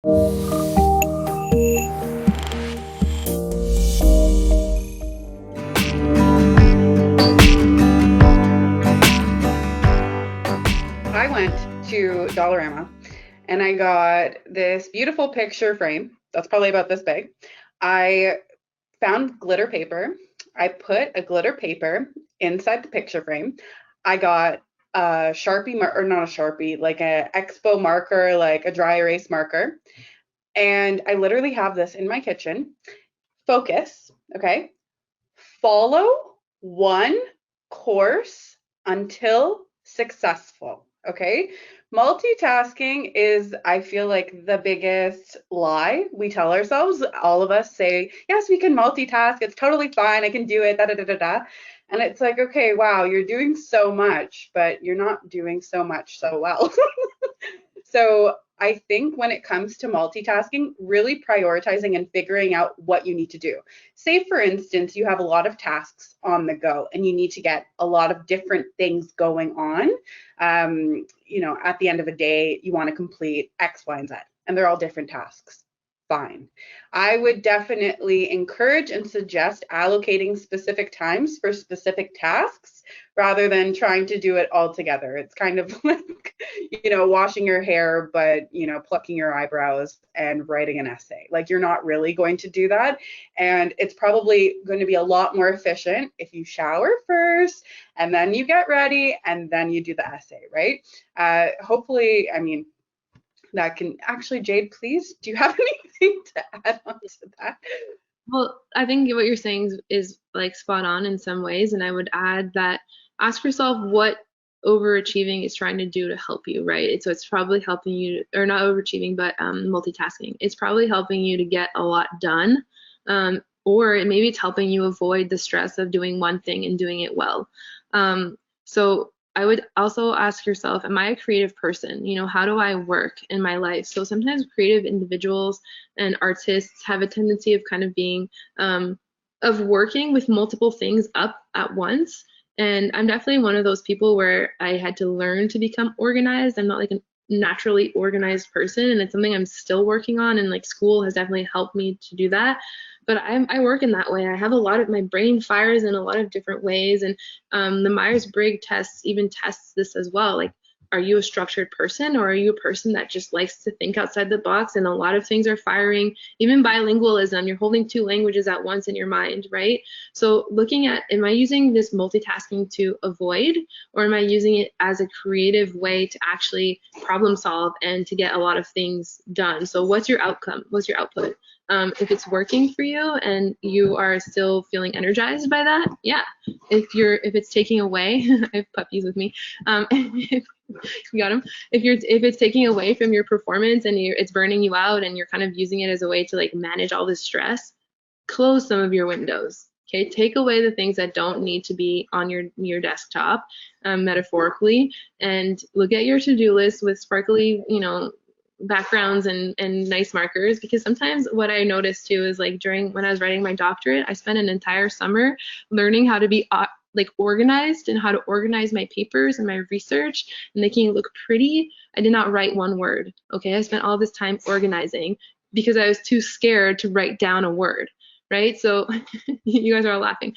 I went to Dollarama and I got this beautiful picture frame that's probably about this big. I found glitter paper. I put a glitter paper inside the picture frame. I got a Sharpie, or not a Sharpie, like a Expo marker, like a dry erase marker. And I literally have this in my kitchen. Focus, okay? Follow one course until successful, okay? Multitasking is, I feel like, the biggest lie we tell ourselves. All of us say, yes, we can multitask. It's totally fine. I can do it, da da da da da. And it's like, okay, wow, you're doing so much, but you're not doing so much so well. So I think when it comes to multitasking, really prioritizing and figuring out what you need to do. Say, for instance, you have a lot of tasks on the go and you need to get a lot of different things going on. At the end of a day, you want to complete X, Y, and Z, and they're all different tasks. Fine. I would definitely encourage and suggest allocating specific times for specific tasks rather than trying to do it all together. It's kind of like, washing your hair, but, plucking your eyebrows and writing an essay. Like, you're not really going to do that. And it's probably going to be a lot more efficient if you shower first and then you get ready and then you do the essay, right? Hopefully, that can actually, Jade, please, do you have anything to add on to that? Well, I think what you're saying is like spot on in some ways, and I would add that ask yourself what overachieving is trying to do to help you, right? So it's probably helping you, or not overachieving, but multitasking. It's probably helping you to get a lot done, or maybe it's helping you avoid the stress of doing one thing and doing it well. So I would also ask yourself, am I a creative person? How do I work in my life? So sometimes creative individuals and artists have a tendency of kind of being, of working with multiple things up at once. And I'm definitely one of those people where I had to learn to become organized. I'm not like a naturally organized person, and it's something I'm still working on, and like school has definitely helped me to do that. But I work in that way. I have a lot of my brain fires in a lot of different ways, and the Myers-Briggs test even tests this as well. Like, are you a structured person, or are you a person that just likes to think outside the box? And a lot of things are firing, even bilingualism. You're holding two languages at once in your mind, right? So looking at, am I using this multitasking to avoid, or am I using it as a creative way to actually problem solve and to get a lot of things done? So what's your outcome? What's your output? If it's working for you and you are still feeling energized by that, yeah. If it's taking away, I have puppies with me. If you got them. If it's taking away from your performance and it's burning you out and you're kind of using it as a way to like manage all this stress, close some of your windows. Okay, take away the things that don't need to be on your desktop, metaphorically, and look at your to-do list with sparkly, backgrounds and nice markers, because sometimes what I noticed too is like when I was writing my doctorate, I spent an entire summer learning how to be like organized and how to organize my papers and my research and making it look pretty. I did not write one word. Okay, I spent all this time organizing because I was too scared to write down a word. Right, so you guys are all laughing.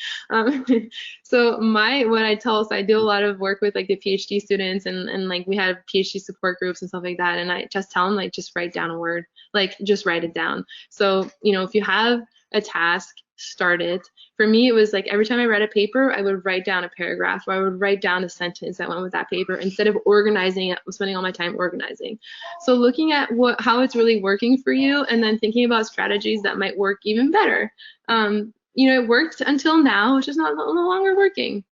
So I do a lot of work with like the PhD students and like we have PhD support groups and stuff like that, and I just tell them like just write down a word, like just write it down. So if you have a task, start it. For me, it was like every time I read a paper, I would write down a paragraph, or I would write down a sentence that went with that paper instead of organizing it, spending all my time organizing. So looking at how it's really working for you, and then thinking about strategies that might work even better. It worked until now, which is no longer working.